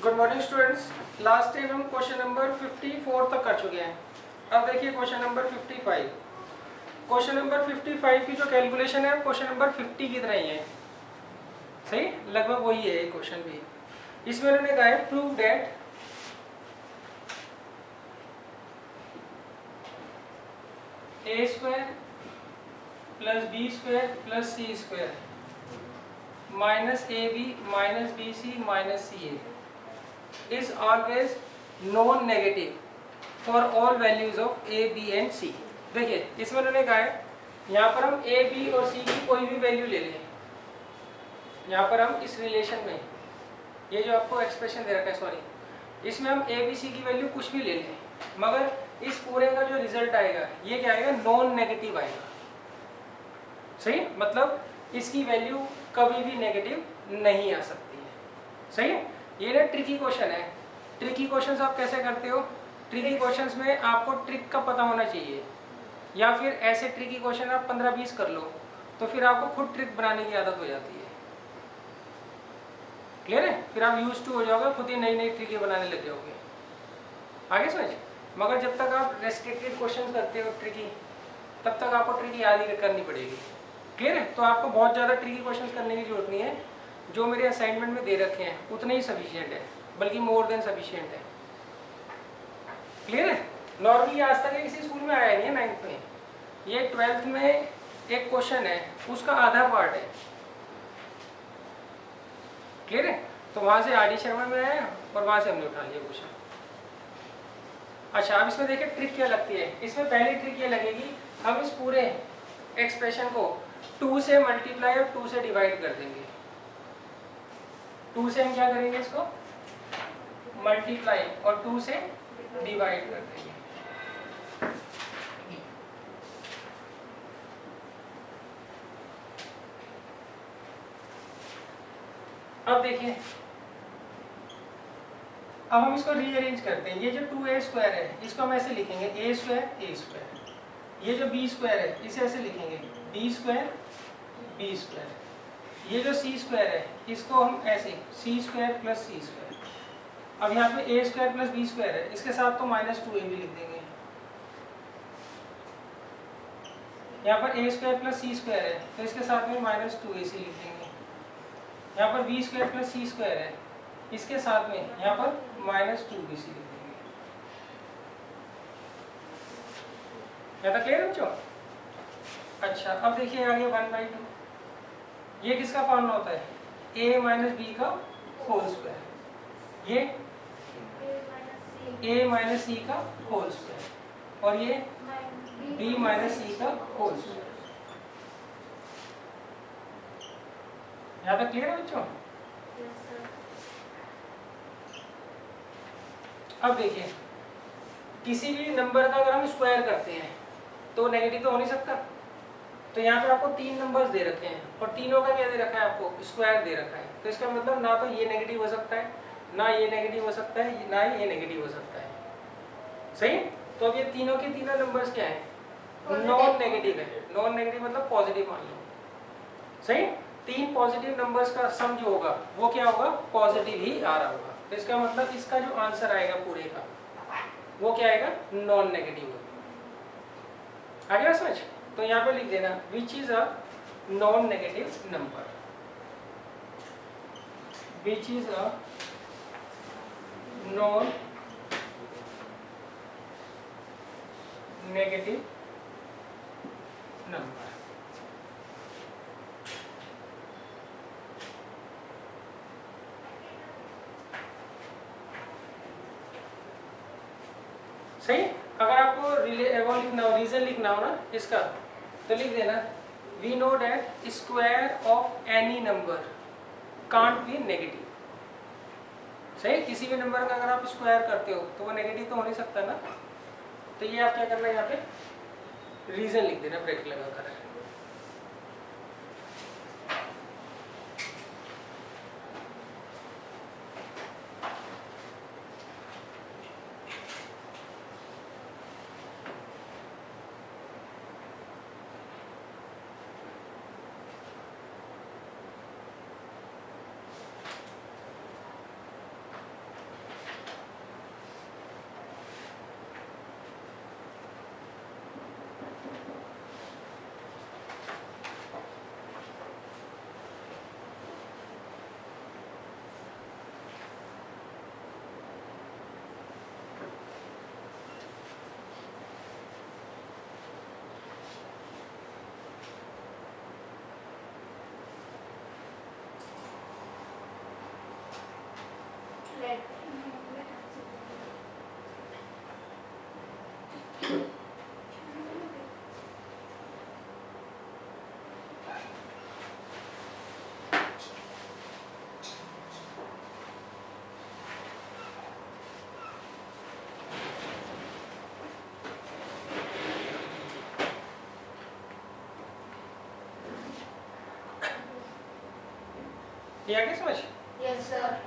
Good morning students. Last time हम question number 54 तक कर चुके हैं। अब देखिए क्वेश्चन नंबर 55। क्वेश्चन नंबर 55 की जो कैलकुलेशन है क्वेश्चन नंबर 50 की तरह ही है। सही, लगभग वही है ये क्वेश्चन भी। इसमें उन्होंने कहा है prove that a square plus B square plus c square minus a b minus b c minus c a is always non-negative for all values of a, b and c। देखिए इसमें उन्होंने कहा है यहाँ पर हम a, b और c की कोई भी वैल्यू ले लें। यहाँ पर हम इस रिलेशन में ये जो आपको एक्सप्रेशन दे रखा है, सॉरी, इसमें हम a, b, c की वैल्यू कुछ भी ले लें, मगर इस पूरे का जो रिजल्ट आएगा ये क्या आएगा, नॉन नेगेटिव आएगा। सही, मतलब इसकी वैल्यू कभी भी नेगेटिव नहीं आ सकती है। सही है, ये ना ट्रिकी क्वेश्चन है। ट्रिकी क्वेश्चंस आप कैसे करते हो? ट्रिकी क्वेश्चंस में आपको ट्रिक का पता होना चाहिए, या फिर ऐसे ट्रिकी क्वेश्चन आप 15-20 कर लो तो फिर आपको खुद ट्रिक बनाने की आदत हो जाती है। क्लियर है? फिर आप यूज टू हो जाओगे, खुद ही नई नई ट्रिकी बनाने लग जाओगे। आगे समझ। मगर जब तक आप रेस्ट्रिक्टेड क्वेश्चन करते हो ट्रिकी, तब तक आपको ट्रिकी याद ही करनी पड़ेगी। क्लियर है? तो आपको बहुत ज़्यादा ट्रिकी क्वेश्चन करने की जरूरत नहीं है। जो मेरे असाइनमेंट में दे रखे हैं उतने ही सफिशिएंट है, बल्कि मोर देन सफिशिएंट है। क्लियर है? नॉर्मली आज तक किसी स्कूल में आया नहीं है 9th में। ये 12th में एक क्वेश्चन है, उसका आधा पार्ट है। क्लियर है? तो वहां से आर डी शर्मा में आया और वहां से हमने उठा लिया क्वेश्चन। अच्छा, अब इसमें देखिए ट्रिक क्या लगती है। इसमें पहली ट्रिक ये लगेगी, हम इस पूरे एक्सप्रेशन को 2 से मल्टीप्लाई और 2 से डिवाइड कर देंगे। 2 से हम क्या करेंगे, इसको मल्टीप्लाई और 2 से डिवाइड कर देंगे। अब देखिए, अब हम इसको रीअरेंज करते हैं। ये जो 2a स्क्वायर है इसको हम ऐसे लिखेंगे a स्क्वायर। ये जो b स्क्वायर है इसे ऐसे लिखेंगे b स्क्वायर b स्क्वायर। ये जो c स्क्वायर है इसको हम ऐसे c square plus c square. अब यहाँ पे a square plus b square है, इसके साथ तो -2a भी लिख देंगे। यहाँ पर a square plus c square है तो इसके साथ में -2ac लिख देंगे। यहाँ पर b square plus c square है, इसके साथ में यहाँ पर -2bc लिख देंगे। क्या क्लियर है बच्चों? अच्छा, अब देखिए आगे 1/2। ये किसका फॉर्मूला होता है? a माइनस बी का होल स्क्वायर। ये a माइनस सी का होल स्क्वायर और ये b माइनस सी का होल स्क्वायर। यहाँ तक क्लियर है बच्चों? अब देखिए, किसी भी नंबर का अगर हम स्क्वायर करते हैं तो नेगेटिव तो हो नहीं सकता। तो यहाँ पे आपको 3 नंबर्स दे रखे हैं और तीनों का क्या दे रखा है, आपको स्क्वायर दे रखा है। तो इसका मतलब ना तो ये नेगेटिव हो सकता है, ना ये नेगेटिव हो सकता है, ना ये नेगेटिव हो सकता है। सही? तो अब ये तीनों के तीनों नंबर्स क्या है, नॉन नेगेटिव है। नॉन नेगेटिव मतलब पॉजिटिव मान लो। सही? 3 पॉजिटिव नंबर्स का सम जो होगा वो क्या होगा, पॉजिटिव ही आ रहा होगा। तो इसका मतलब इसका जो आंसर आएगा पूरे का वो क्या आएगा, नॉन नेगेटिव होगा। आगे समझ। तो यहाँ पे लिख देना which is a non negative number, which is a non negative number. सही? अगर आपको वो लिखना हो, रीजन लिखना हो ना इसका, तो लिख देना we know that square of any number can't be negative. सही? किसी भी नंबर का अगर आप स्क्वायर करते हो तो वो नेगेटिव तो हो नहीं सकता ना। तो ये आप क्या करना है, यहाँ पे रीजन लिख देना ब्रैकेट लगाकर। ये आ गया समझ? Yes sir.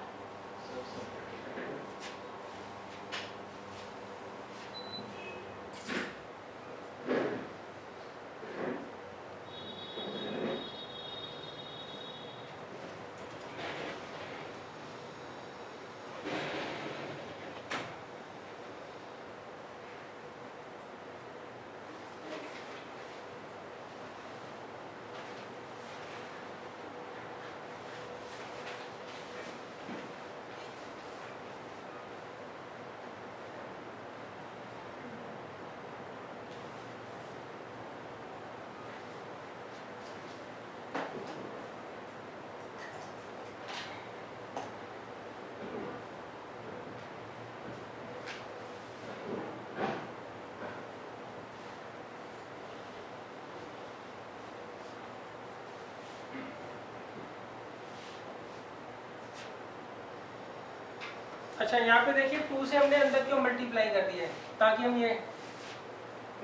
अच्छा यहाँ पे देखिए 2 से हमने अंदर क्यों मल्टीप्लाई कर दिया है, ताकि हम ये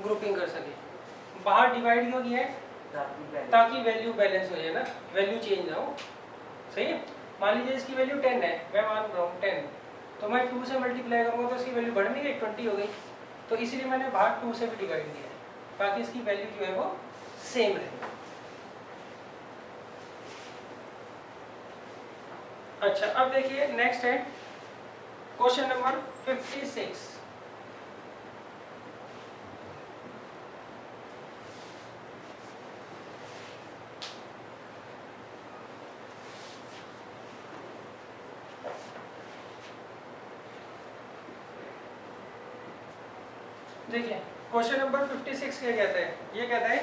ग्रुपिंग कर सके। बाहर डिवाइड क्यों किया है, ताकि वैल्यू बैलेंस हो जाए ना, वैल्यू चेंज ना हो। सही है। मान लीजिए इसकी वैल्यू 10 है, मैं मान रहा हूँ 10, तो मैं 2 से मल्टीप्लाई करूँगा तो इसकी वैल्यू बढ़ नहीं गई, 20 हो गई। तो इसीलिए मैंने बाहर 2 से भी डिवाइड किया है, ताकि इसकी वैल्यू जो है वो सेम रहे। अच्छा अब देखिए नेक्स्ट है क्वेश्चन नंबर 56। देखिए क्वेश्चन नंबर 56 क्या कहता है, ये कहता है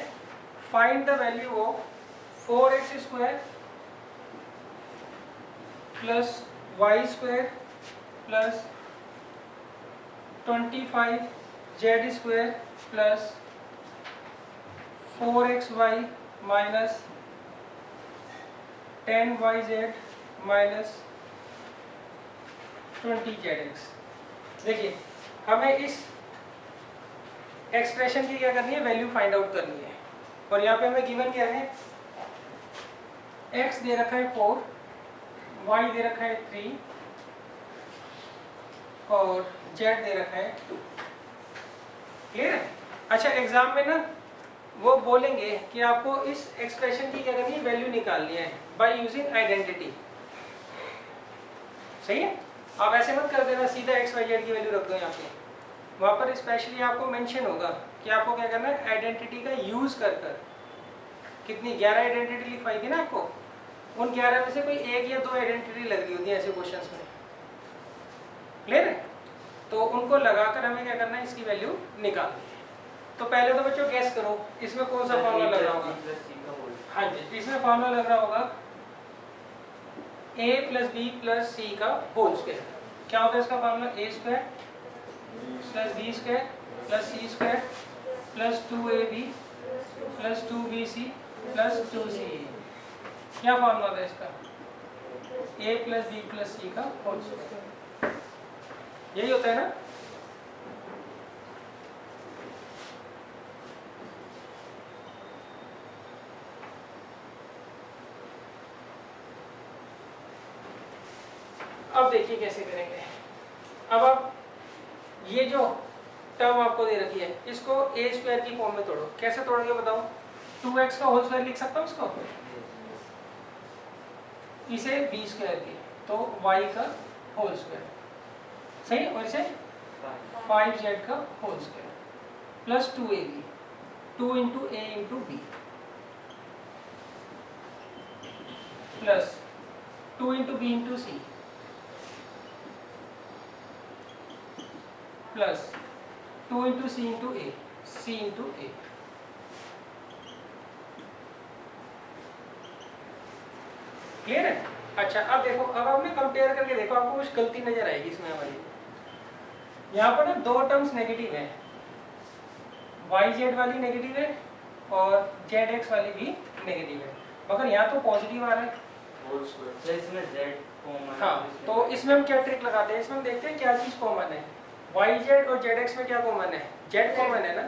find the value of 4x square plus Y square plus 25z square plus 4xy minus 10yz minus 20zx। देखिए हमें इस एक्सप्रेशन की क्या करनी है, वैल्यू फाइंड आउट करनी है। और यहाँ पे हमें गिवन क्या है, x दे रखा है 4, y दे रखा है 3 और z दे रखा है 2। क्लियर है। अच्छा एग्जाम में ना वो बोलेंगे कि आपको इस एक्सप्रेशन की क्या करनी है, वैल्यू निकालनी है बाय यूजिंग आइडेंटिटी। सही है। आप ऐसे मत कर देना सीधा x y z की वैल्यू रख दो यहाँ पे, वहाँ पर स्पेशली आपको मेंशन होगा कि आपको क्या करना है, आइडेंटिटी का यूज कर कर। कितनी 11 आइडेंटिटी लिखवाई थी ना आपको, उन 11 में से कोई एक या दो आइडेंटिटी लग रही होती है ऐसे क्वेश्चंस में। क्लियर है। तो उनको लगाकर हमें क्या करना है, इसकी वैल्यू निकालनी है। तो पहले तो बच्चों गैस करो इसमें कौन सा फॉर्मूला लग रहा होगा। हाँ जी, इसमें फॉर्मूला लग रहा होगा a plus b plus c का होल स्क्वायर। क्या होगा इसका formula, a square plus B square plus c square plus 2ab plus 2bc plus 2ca। क्या फॉर्मूला था इसका, a plus b plus c का होल स्क्वायर। यही होता है ना। अब देखिए कैसे करेंगे। अब आप ये जो टर्म आपको दे रखी है इसको a स्क्वायर की फॉर्म में तोड़ो। कैसे तोड़ोगे बताओ, 2x का होल स्क्वायर लिख सकता हूँ इसको, इसे b स्क्वायर की, तो y का होल स्क्वायर। सही। और इसे 5z का whole square plus 2ab, 2 into a into b plus 2 into b into c plus 2 into c into a, c into a. Clear है। अच्छा अब देखो, अब हमने कंपेयर करके देखो, आपको कुछ गलती नजर आएगी इसमें हमारी। यहाँ पर ना दो टर्म्स नेगेटिव है, yz वाली नेगेटिव है और zx वाली भी नेगेटिव है, मगर यहाँ तो पॉजिटिव आ रहा है। इसमें z कॉमन। हाँ, तो इसमें हम क्या ट्रिक लगाते हैं, इसमें हम देखते हैं क्या चीज कॉमन है। yz और zx में क्या कॉमन है, z कॉमन है ना।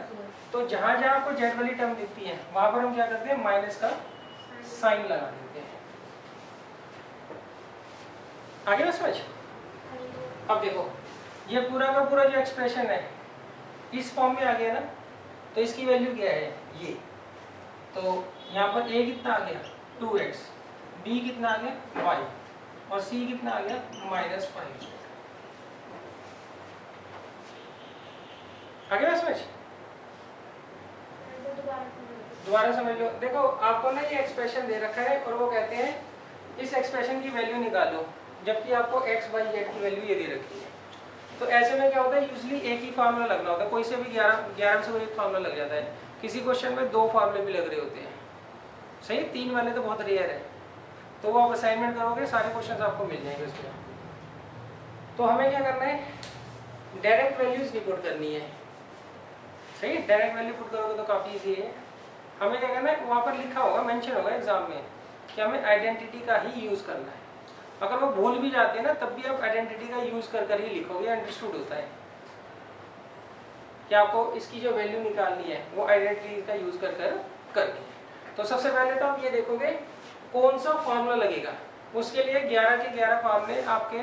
तो जहां जहां आपको z वाली टर्म दिखती है वहां पर हम क्या करते हैं, माइनस का साइन लगा देते हैं। आगे ना समझ। अब देखो ये पूरा का पूरा जो एक्सप्रेशन है इस फॉर्म में आ गया ना, तो इसकी वैल्यू क्या है ये, तो यहाँ पर a कितना आ गया 2x, b कितना आ गया y और c कितना आ गया -5। आगे ना समझ, दोबारा समझ लो। देखो आपको ना ये एक्सप्रेशन दे रखा है और वो कहते हैं इस एक्सप्रेशन की वैल्यू निकालो, जबकि आपको x y z की वैल्यू ये दे रखी है। तो ऐसे में क्या होता है, यूजली एक ही फार्मूला लगना होता है, कोई से भी 11 से एक फार्मूला लग जाता है। किसी क्वेश्चन में 2 फार्मूले भी लग रहे होते हैं, सही, 3 वाले तो बहुत रेयर है। तो वो आप असाइनमेंट करोगे सारे क्वेश्चन आपको मिल जाएंगे उसमें। तो हमें क्या करना है, डायरेक्ट वैल्यूज की पुट करनी है, सही। डायरेक्ट वैल्यू पुट करोगे तो काफ़ी ईजी है। हमें क्या करना है, वहाँ पर लिखा होगा, मेंशन होगा एग्जाम में कि हमें आइडेंटिटी का ही यूज़ करना है। अगर वो भूल भी जाते हैं ना तब भी आप आइडेंटिटी का यूज़ कर कर ही लिखोगे, अंडरस्टूड होता है कि आपको इसकी जो वैल्यू निकालनी है वो आइडेंटिटी का यूज़ कर कर करनी है। तो सबसे पहले तो आप ये देखोगे कौन सा फार्मूला लगेगा, उसके लिए 11 के 11 फार्मूले आपके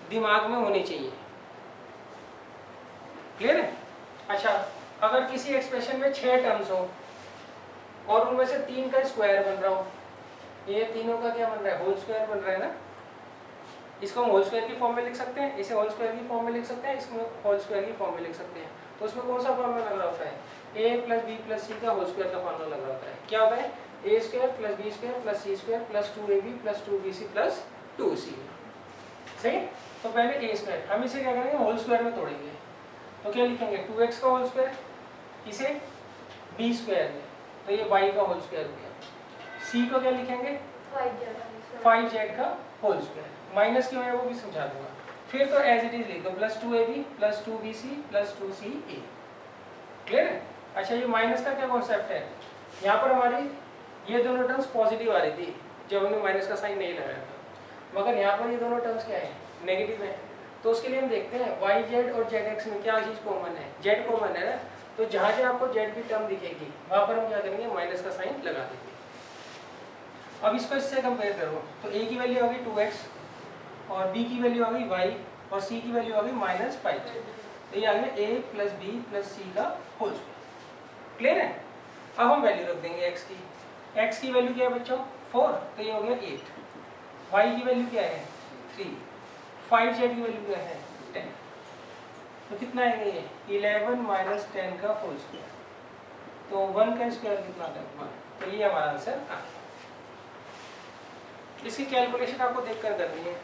दिमाग में होने चाहिए। क्लियर है। अच्छा, अगर किसी एक्सप्रेशन में 6 टर्म्स हो और उनमें से 3 का स्क्वायर बन रहा हो, ये तीनों का क्या बन रहा है, होल स्क्वायर बन रहा है ना, इसको हम होल स्क्वायर की फॉर्म में लिख सकते हैं, इसे होल स्क्वायर की फॉर्म में लिख सकते हैं, इसको होल स्क्वायर की फॉर्म में लिख सकते हैं। तो उसमें कौन सा फॉर्मूला लग रहा होता है, a + b + c का होल स्क्वायर का फॉर्मूला लग रहा होता है। क्या होता है, a² + b² + c² + 2ab + 2bc + 2c। सही। तो पहले a², हम इसे क्या करेंगे, होल स्क्वायर में तोड़ेंगे। तो क्या लिखेंगे, 2x का होल स्क्वायर, इसे b² में, तो ये y का होल स्क्वायर हो गया। c को क्या लिखेंगे, 5z का होल स्क्वायर, माइनस क्यों है वो भी समझा दूंगा। फिर तो एज इट इज लिख दो, +2ab + 2bc + 2ca। क्लियर है। अच्छा, ये माइनस का क्या कॉन्सेप्ट है, यहाँ पर हमारी ये दोनों टर्म्स पॉजिटिव आ रही थी जब हमने माइनस का साइन नहीं लगाया था, मगर यहाँ पर ये दोनों टर्म्स क्या है, नेगेटिव है। तो उसके लिए हम देखते हैं yz और zx में क्या चीज़ कॉमन है, z कॉमन है ना। तो जहाँ जहाँ आपको z की टर्म दिखेगी वहाँ पर हम क्या करेंगे, माइनस का साइन लगा देंगे। अब इसको इससे कंपेयर करो, तो a की वैल्यू होगी 2x और b की वैल्यू होगी y और c की वैल्यू होगी -5। तो ये आ गया a + b + c का होल स्क्वायर। क्लियर है। अब हम वैल्यू रख देंगे x की वैल्यू क्या है बच्चों, 4, तो ये हो गया 8। y की वैल्यू क्या है 3, 5z की वैल्यू क्या है 10। तो कितना है ये 11 - 10 का होल स्क्वायर। तो 1 का स्क्वायर कितना आता है 1। तो ये हमारा आंसर आ। इसकी कैलकुलेशन आपको देखकर करनी है।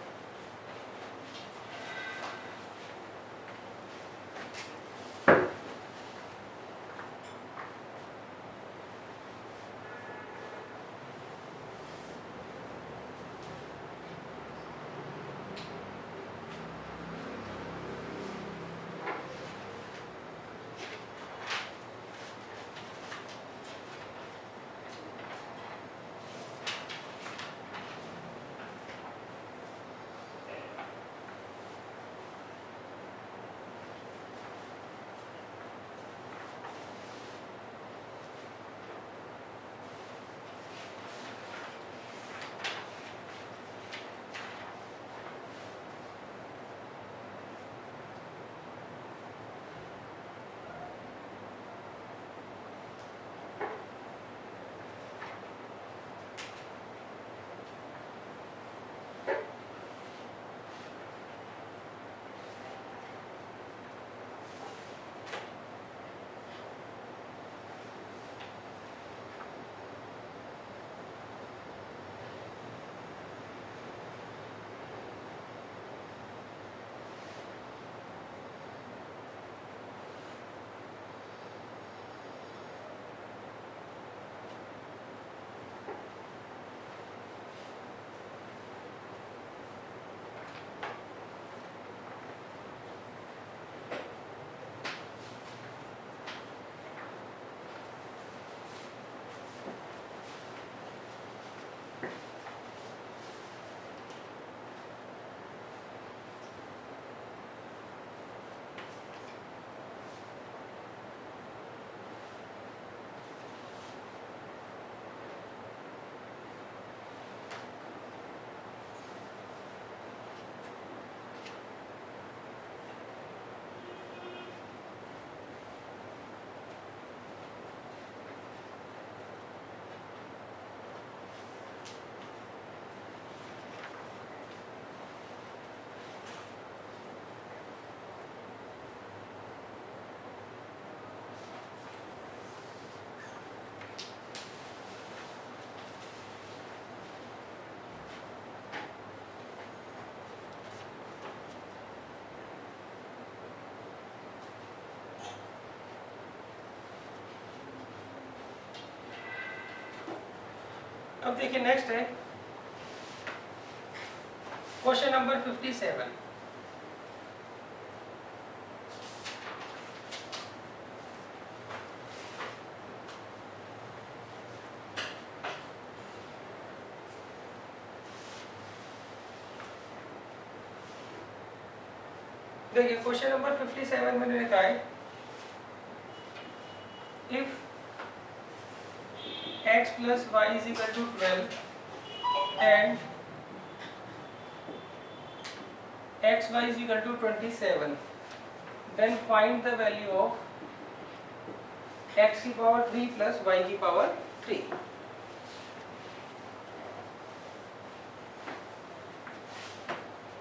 अब देखिए नेक्स्ट है क्वेश्चन नंबर 57। देखिए क्वेश्चन नंबर 57 में लिखा है if x plus y is equal to 12 and xy is equal to 27, then find the value of x की पावर 3 plus y की पावर 3।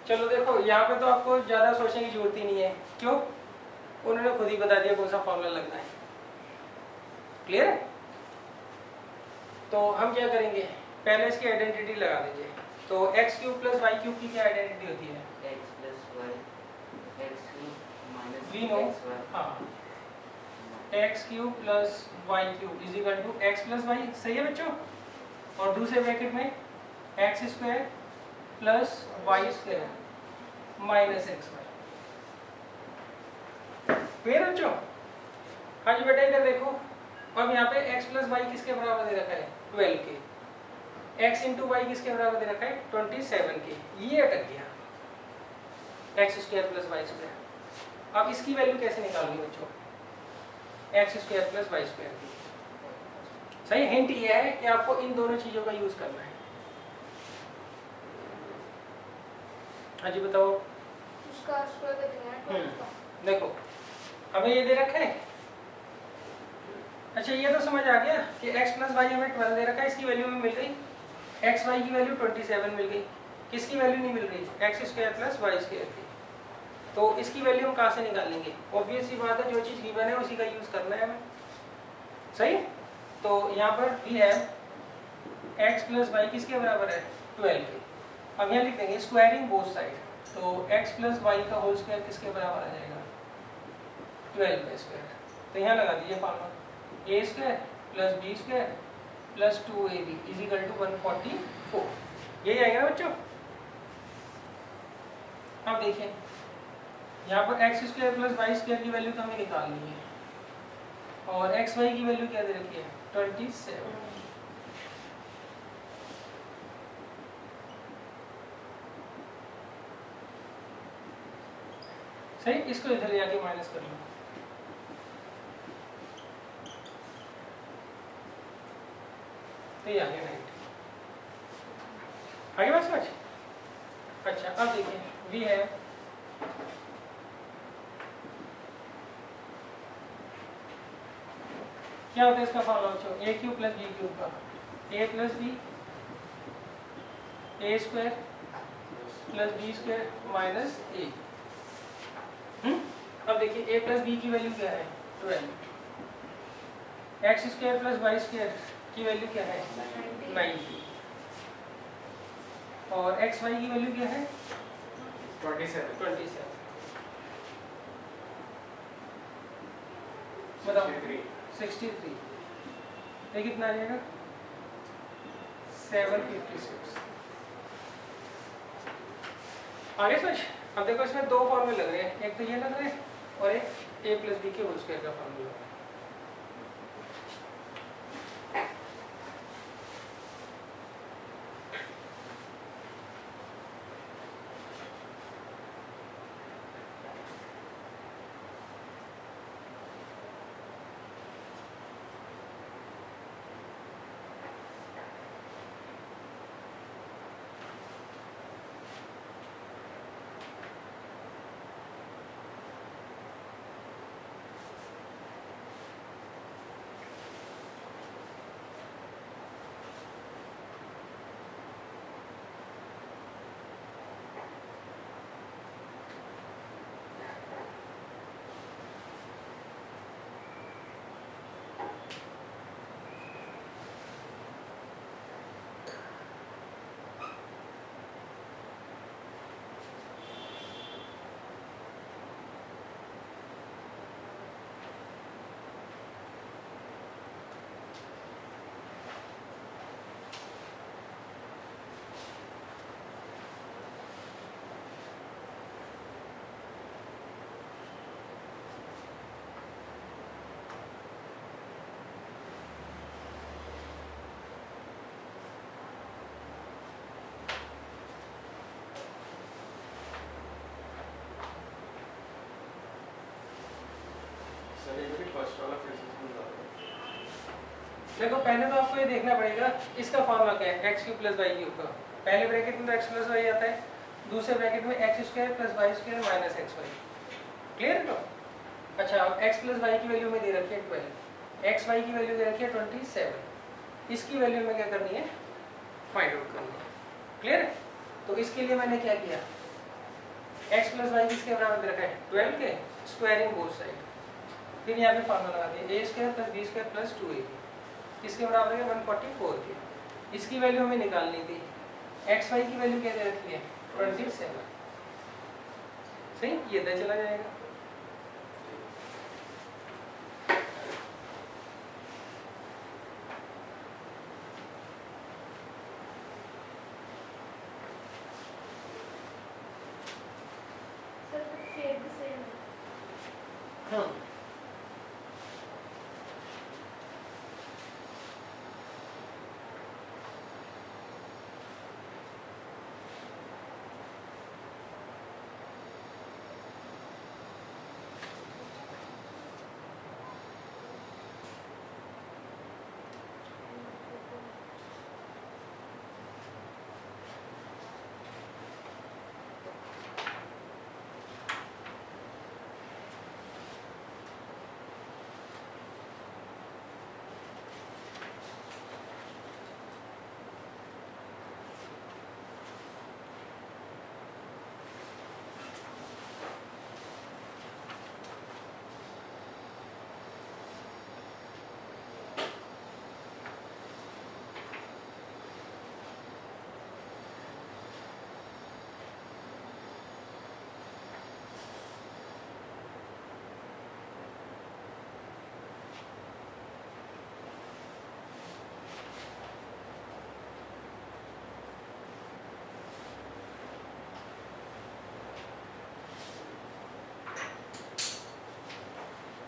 चलो देखो यहाँ पे तो आपको ज़्यादा सोचने की जरूरत ही नहीं है, क्यों? उन्होंने खुद ही बता दिया कौन सा फॉर्मूला लगना है। क्लियर है? तो हम क्या करेंगे, पहले इसकी आइडेंटिटी लगा दीजिए। तो x cube plus y cube की क्या आइडेंटिटी होती है? x plus y x cube minus we know, xy हाँ, x cube plus y cube is equal to x plus y. सही है बच्चों? और दूसरे ब्रैकेट में x square plus Y square minus x y. Clear बच्चों? हाँ जी बेटा इधर देखो, अब यहाँ पे x प्लस वाई किसके बराबर दे रखा है? 12 के। x इंटू वाई किसके बराबर दे रखा है? 27 के। ये अटक गया x square plus Y square. अब इसकी वैल्यू कैसे निकालोगे बच्चों? X square plus Y square की। सही हिंट ये है कि आपको इन दोनों चीजों का यूज करना है। हाँ जी बताओ। उसका स्क्वायर कर देना है। देखो हमें ये दे रखा है। अच्छा ये तो समझ आ गया कि x प्लस वाई हमें 12 दे रखा है, इसकी वैल्यू हमें मिल गई। एक्स वाई की वैल्यू 27 मिल गई। किसकी वैल्यू नहीं मिल रही? X square plus Y square की। तो इसकी वैल्यू हम कहाँ से निकालेंगे? ऑब्वियस सी बात है, जो चीज़ गिवन है उसी का यूज करना है हमें। सही? तो यहाँ पर भी है x प्लस वाई किसके बराबर है? 12 के। अब यहाँ लिख देंगे स्क्वायरिंग बोथ साइड। तो x प्लस वाई का होल स्क्वायर किसके बराबर आ जाएगा? 12 का स्क्वायर। तो यहाँ लगा दीजिए formula, a square plus B square plus 2ab is equal to 144। यही आएगा ना बच्चों? अब देखिए यहाँ पर x square plus Y square की वैल्यू तो हमें निकालनी है और एक्स वाई की वैल्यू क्या दे रखी है? 27। सही, इसको इधर जाके माइनस कर लो। तो ये आ गया 90। आगे बात समझ? अच्छा अब देखिए वी है क्या होता है इसका फॉर्मूला बच्चों? A cube plus B cube का A plus B A square plus B square minus A. अब देखिए ए प्लस बी की वैल्यू क्या है? 12। X square plus Y square की वैल्यू क्या है? 90। और एक्स वाई की वैल्यू क्या है? 27। बताओ 63। ये कितना आ जाएगा? 756। आगे समझ? अब देखो इसमें दो फॉर्मूले लग रहे हैं, एक तो ये लग रहा है और एक ए प्लस बी के होल स्क्वायर का फॉर्मूला लग रहा है। सर ये मेरी फर्स्ट वाला फिर से समझा रहा देखो पहले तो आपको ये देखना पड़ेगा इसका फॉर्मूला क्या है, x cube plus y cube का। पहले ब्रैकेट में तो एक्स प्लस वाई आता है, दूसरे ब्रैकेट में x square plus Y square minus x y. Clear है? तो अच्छा, अब एक्स प्लस वाई की वैल्यू में दे रखी है 12, एक्स वाई की वैल्यू दे रखी है 27। इसकी वैल्यू में क्या करनी है, फाइंड आउट करनी है। क्लियर है? तो इसके लिए मैंने क्या किया, एक्स प्लस वाई किसके बराबर दे रखा है 12 के, स्क्वायरिंग बोथ साइड। फिर यहाँ पे फॉर्मूला लगा दिया, A square plus B square plus 2ab किसके बराबर है 144 के। इसकी वैल्यू हमें निकालनी थी, एक्स वाई की वैल्यू क्या दे रखी है 27। सही, ये इधर चला जाएगा। सर 58 भी सही है।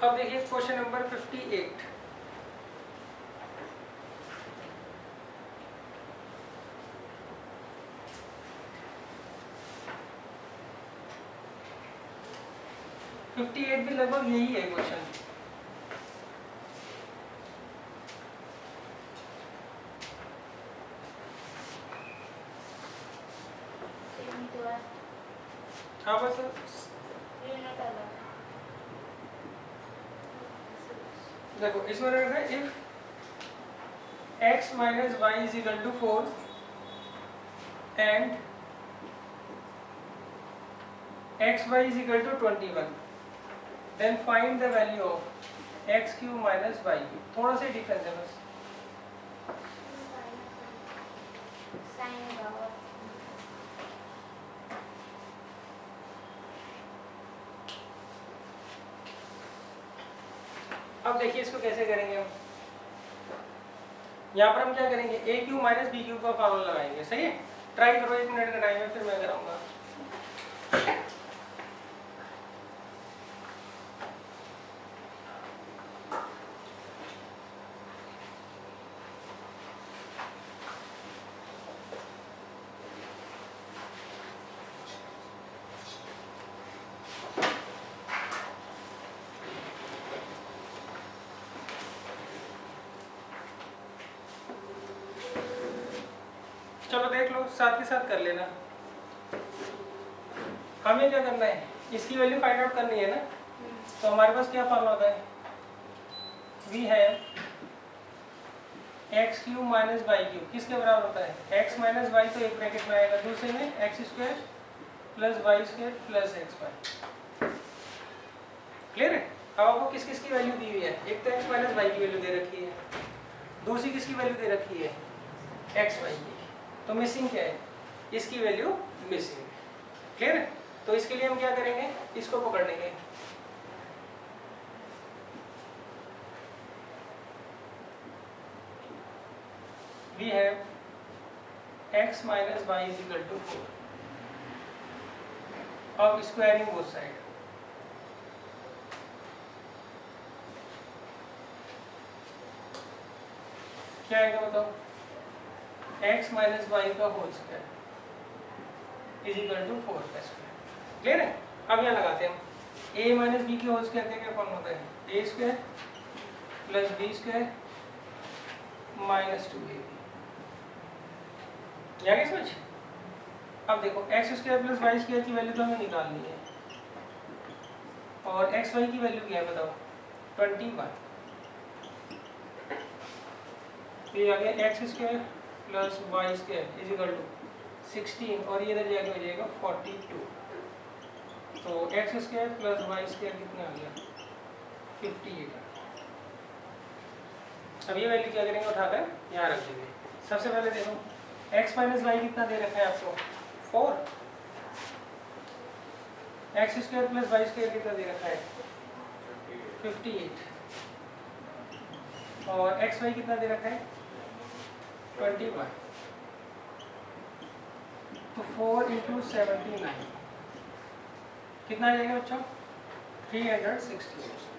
अब देखिए क्वेश्चन नंबर 58। भी लगभग यही है क्वेश्चन। सेम तो है। हाँ बस ये ना डाला। देखो इसमें रखा है if x minus y is equal to 4 and x y is equal to 21, then find the value of x cube minus y cube. थोड़ा सा डिफरेंस है बस। साइन डाला। अब देखिए इसको कैसे करेंगे हम। यहाँ पर हम क्या करेंगे, ए क्यू माइनस बी क्यू का फॉर्मूला लगाएंगे। सही है, ट्राई करो, 1 मिनट का टाइम है, फिर मैं कराऊंगा। चलो देख लो, साथ के साथ कर लेना। हमें क्या करना है, इसकी वैल्यू फाइंड आउट करनी है ना। तो हमारे पास क्या फॉर्मूला होता है, वी है x cube minus y cube किसके बराबर होता है, एक्स माइनस वाई तो एक ब्रैकेट में आएगा, दूसरे में x square plus Y square plus x y. Clear है? अब आपको किस किस की वैल्यू दी हुई है, एक तो एक्स माइनस वाई की वैल्यू दे रखी है, दूसरी किसकी वैल्यू दे रखी है एक्स वाई की। तो मिसिंग क्या है, इसकी वैल्यू मिसिंग है। क्लियर है? तो इसके लिए हम क्या करेंगे, इसको पकड़ लेंगे। We have x minus y is equal to 4। अब स्क्वायरिंग बोथ साइड, क्या आएगा बताओ, x माइनस वाई का whole square is equal to 4 का स्क्वायर। क्लियर है? अब यहाँ लगाते हैं हम ए माइनस बी के होल स्क्वायर का क्या फॉर्म होता है? A square plus B square minus 2ab। या क्या समझ? अब देखो X square plus Y square की वैल्यू तो हमें निकालनी है, और एक्स वाई की वैल्यू क्या है बताओ? 21। तो ये आ गया x square plus Y square is equal to 16, और ये इधर जाके हो जाएगा 42। तो x square plus Y square कितना आ गया? 58। अब ये वैल्यू क्या करेंगे? उठाकर यहाँ रख देंगे। सबसे पहले देखो x माइनस वाई कितना दे रखा है आपको? 4। X square plus Y square कितना दे रखा है? 58। और एक्स वाई कितना दे रखा है? 21। तो 4 इंटू 79 कितना आ जाएगा बच्चों? 360।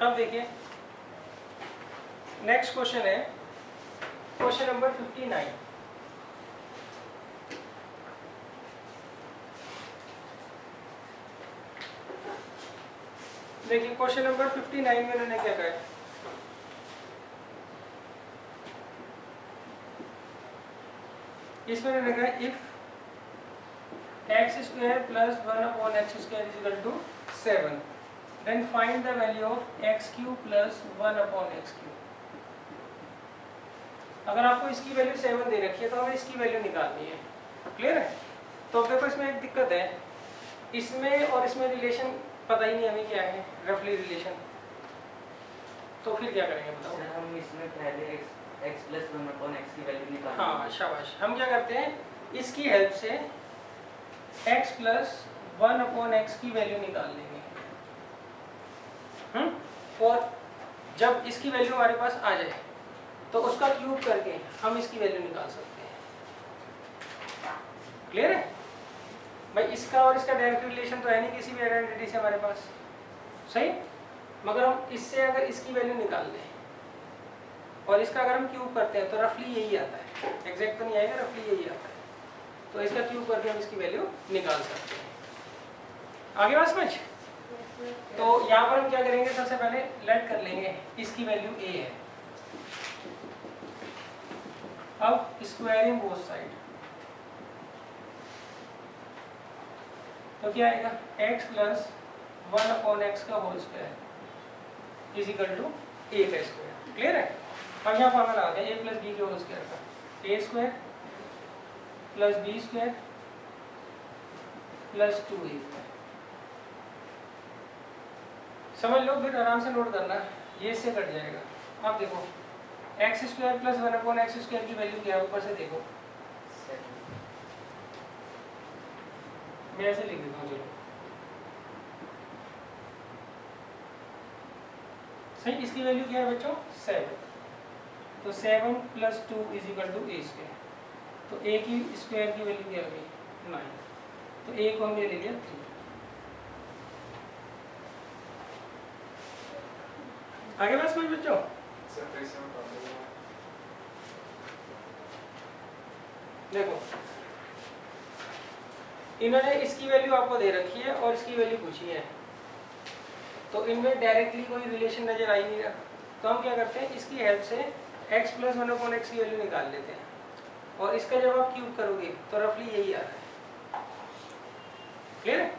अब देखिए नेक्स्ट क्वेश्चन है क्वेश्चन नंबर 59। देखिए क्वेश्चन नंबर 59 में उन्होंने क्या कहा है? इसमें उन्होंने कहा if x square plus 1 upon x square is equal to 7 then find the value of x cube plus 1 upon x cube। अगर आपको इसकी वैल्यू 7 दे रखी है तो हमें इसकी वैल्यू निकालनी है। क्लियर है? तो अब देखो इसमें एक दिक्कत है, इसमें और इसमें रिलेशन पता ही नहीं हमें क्या है, रफली रिलेशन। तो फिर क्या करेंगे बताओ? सर हम इसमें पहले x प्लस 1/x की वैल्यू निकालेंगे। हाँ शाबाश। हम क्या करते हैं, इसकी हेल्प से x प्लस 1/x की वैल्यू निकाल लेंगे। और जब इसकी वैल्यू हमारे पास आ जाए तो उसका क्यूब करके हम इसकी वैल्यू निकाल सकते हैं। क्लियर है भाई? इसका और इसका डायरेक्ट रिलेशन तो है नहीं किसी भी आइडेंटिटी से हमारे पास, सही? मगर हम इससे अगर इसकी वैल्यू निकाल लें और इसका अगर हम क्यूब करते हैं तो रफली यही आता है, एग्जैक्ट तो नहीं आएगा, रफली यही आता है। तो इसका क्यूब करके हम इसकी वैल्यू निकाल सकते हैं। आगे बात समझ? तो यहाँ पर हम क्या करेंगे, सबसे पहले लेट कर लेंगे इसकी वैल्यू a है। अब स्क्वायरिंग बोथ साइड, तो क्या आएगा, x प्लस 1/x का whole square is equal to a का स्क्वायर। क्लियर है? अब यहाँ फॉर्मूला आ गया a प्लस बी के होल स्क्वायर का, a square plus B square plus 2a। समझ लो, फिर आराम से नोट करना, ये इससे कट जाएगा। अब देखो X square plus 1/x square की वैल्यू क्या है, ऊपर से देखो, मैं ऐसे लिख देता हूँ, चलो सही। इसकी वैल्यू क्या है बच्चों, 7। तो 7 plus 2 is equal to a square. तो a की स्क्वायर की वैल्यू क्या होगी, 9। तो a को हमने ले लिया 3। आगे बात समझ बच्चों? सर फिर से बता दो। देखो इन्होंने इसकी वैल्यू आपको दे रखी है और इसकी वैल्यू पूछी है, तो इनमें डायरेक्टली कोई रिलेशन नजर आ ही नहीं रहा। तो हम क्या करते हैं, इसकी हेल्प से x प्लस 1/x की वैल्यू निकाल लेते हैं और इसका जब आप क्यूब करोगे तो रफली यही आ रहा है। क्लियर है?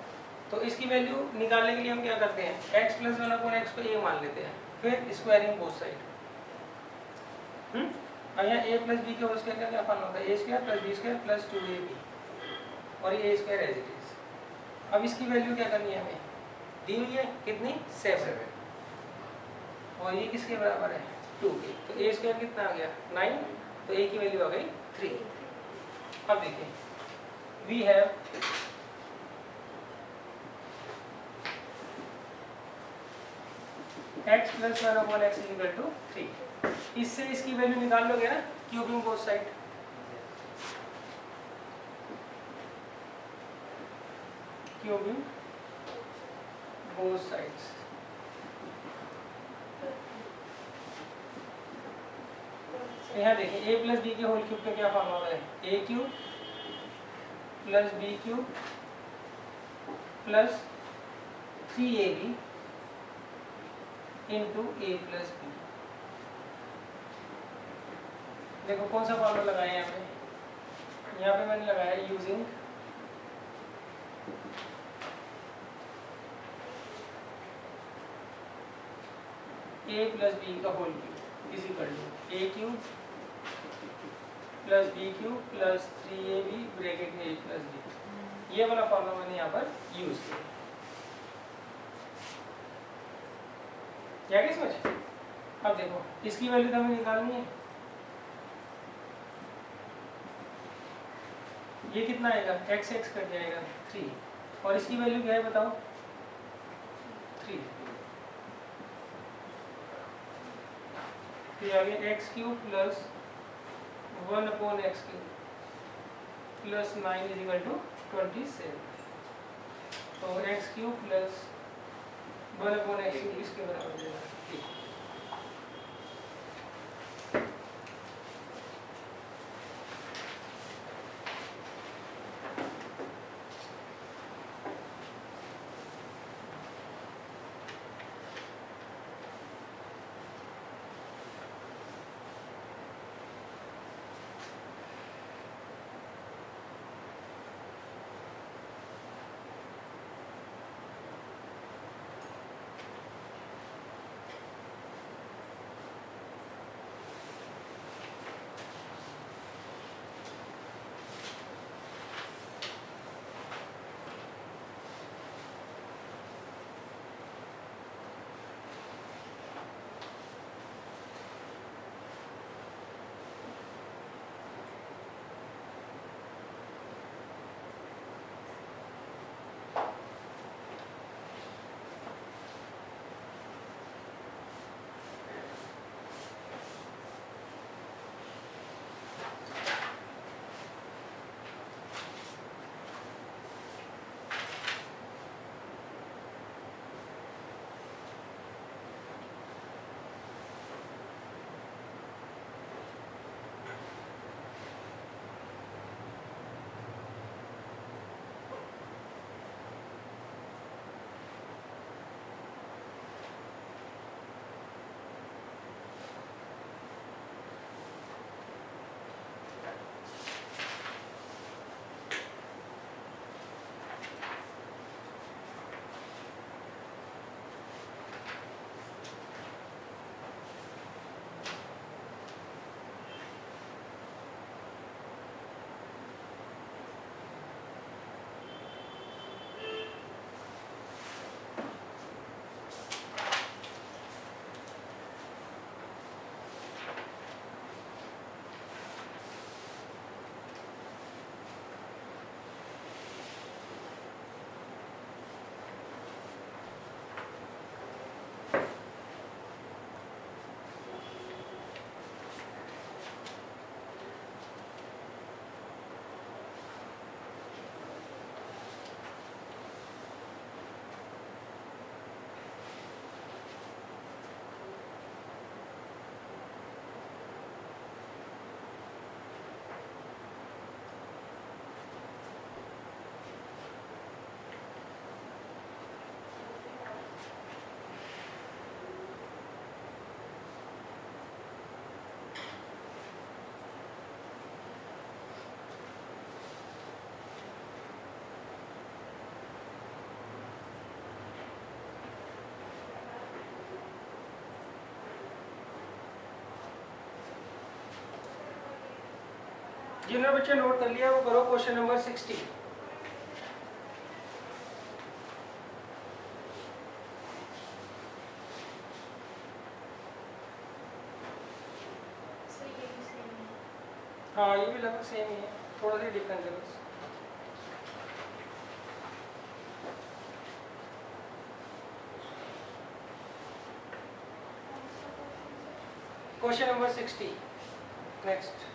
तो इसकी वैल्यू निकालने के लिए हम क्या करते हैं, x प्लस 1/x को a मान लेते हैं, फिर स्क्वायरिंग बोथ साइड। और यहाँ a प्लस बी के होल स्क्वायर का क्या फॉर्मूला होता है, a square plus B square plus 2ab, और ये a square as it is. अब इसकी वैल्यू क्या करनी है हमें, दी हुई है कितनी, 7, और ये किसके बराबर है, 2 के। तो a स्क्वायर कितना आ गया, 9। तो a की वैल्यू आ गई 3। अब देखिए, we have x plus 1/x is equal to 3। इससे इसकी वैल्यू निकाल लोगे ना, cubing both side. Cubing both sides, यहाँ देखिए a प्लस बी के होल क्यूब का क्या फॉर्मूला है, a cube plus B cube plus 3ab into a plus b. देखो कौन सा फॉर्मूला लगाया है यहाँ पे मैंने लगाया यूजिंग a प्लस बी का whole cube is equal to a cube plus B cube plus 3ab bracket में a प्लस बी। ये वाला फॉर्मूला मैंने यहाँ पर यूज किया। क्या क्या समझ? अब देखो इसकी वैल्यू तो हमें निकालनी है, ये कितना आएगा, x कट जाएगा 3, और इसकी वैल्यू क्या है बताओ, 3। फिर आगे x cube plus 1/x cube plus 9 is equal to 27। तो x cube plus 1/x cube इसके बराबर हो जाएगा। जिन्होंने बच्चे नोट कर लिया वो करो क्वेश्चन नंबर 60। हाँ ये भी लगभग सेम ही है, थोड़ा सा डिफरेंस है बस। Question number 60 next.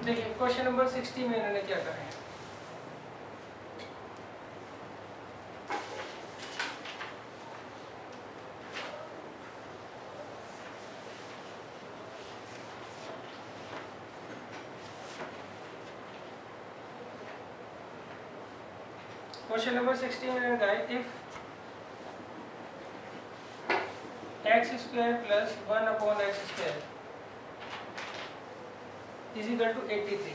देखिए क्वेश्चन नंबर 60 में इन्होंने क्या कहा है। क्वेश्चन नंबर 60 में इन्होंने कहा है if x square plus 1 upon x square is equal to 83।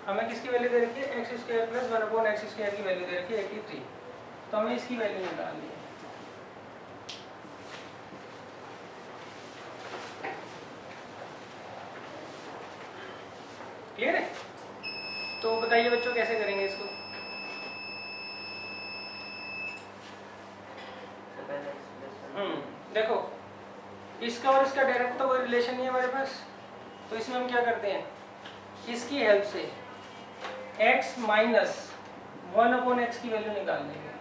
हमें किसकी वैल्यू दे रखी है, x square plus 1 upon x square की वैल्यू दे रखी है 83। तो हमें इसकी वैल्यू निकालनी है। क्लियर है? तो बताइए बच्चों कैसे करेंगे इसको। देखो इसका और इसका डायरेक्ट तो कोई रिलेशन नहीं है हमारे पास, तो इसमें हम क्या करते हैं, इसकी हेल्प से x माइनस 1 अपॉन एक्स की वैल्यू निकाल लेंगे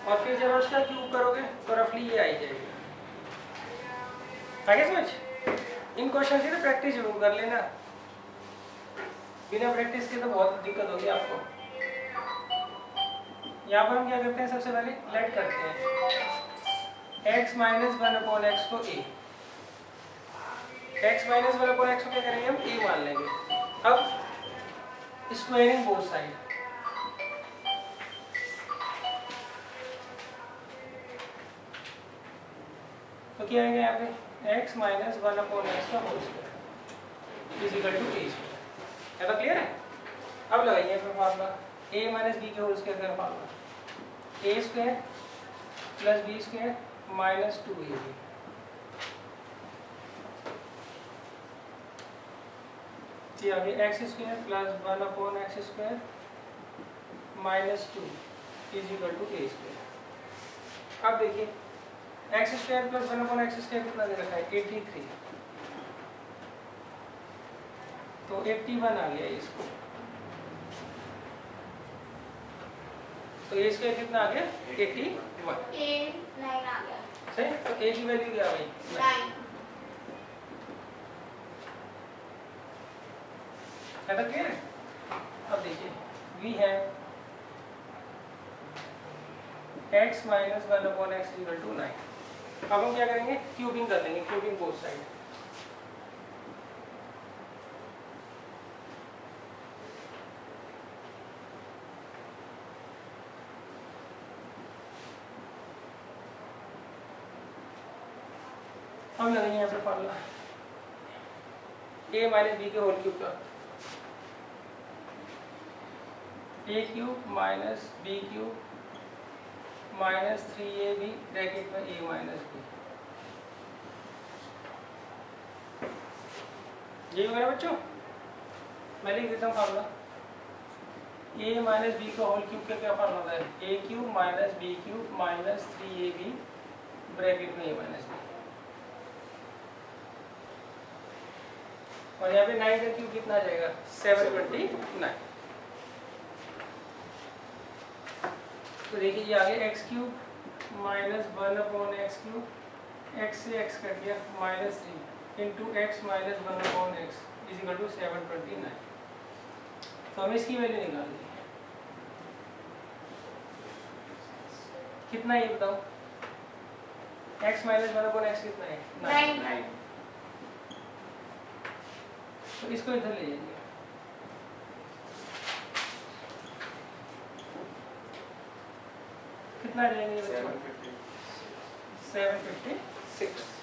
और फिर जब उसका क्यूब करोगे तो रफली ये आई जाएगी। आगे समझ। इन क्वेश्चन की तो प्रैक्टिस जरूर कर लेना, बिना प्रैक्टिस के तो बहुत दिक्कत होगी आपको। यहाँ पर हम क्या करते हैं, सबसे पहले लेट करते हैं x माइनस 1 अपॉन एक्स को a। x minus 1 upon x को क्या करेंगे हम, a मान लेंगे। अब स्क्वायरिंग बोथ साइड, तो क्या आएगा यहाँ पे x माइनस 1 अपॉन एक्स का whole square is equal to a square. है तो क्लियर है? अब लगाइए फिर फार्मूला a माइनस b के होल स्क्वायर का formula a square plus b square minus 2ab। ये आगे x square plus 1 upon x square minus 2 is equal to a square. अब देखिए x square plus 1 upon x square कितना दे रखा है, 83। तो 81 आ गया इसको, तो ए स्क्वायर कितना आ गया, 81। ए 9 आ गया। सही, तो ए की वैल्यू क्या आ गई, 9। है तो क्लियर है? अब देखिए वी है x minus 1 upon x equal to 9। अब हम क्या करेंगे, क्यूबिंग कर लेंगे, क्यूबिंग बोथ साइड। हम लगाएंगे यहाँ पे फार्मूला a माइनस बी के होल क्यूब का, a cube minus b cube minus 3ab bracket में a माइनस बी। यही होगा ना बच्चों? मैं लिख देता हूँ फार्मूला a माइनस बी का होल क्यूब का क्या फार्मूला है, a cube minus b cube minus 3ab bracket में a माइनस बी। और यहाँ पे 9 का क्यूब कितना आ जाएगा, 729। तो देखिए ये आगे x cube minus 1 upon x cube, x से एक्स कट गया minus 3 into x minus 1 upon x is equal to 729। तो हमें इसकी वैल्यू निकालनी है, कितना ये बताओ, x माइनस 1 अपॉन x कितना है 9। 9 9 तो इसको इधर ले जाइए, कितना आ जाएंगे ये बच्चों? 750. 756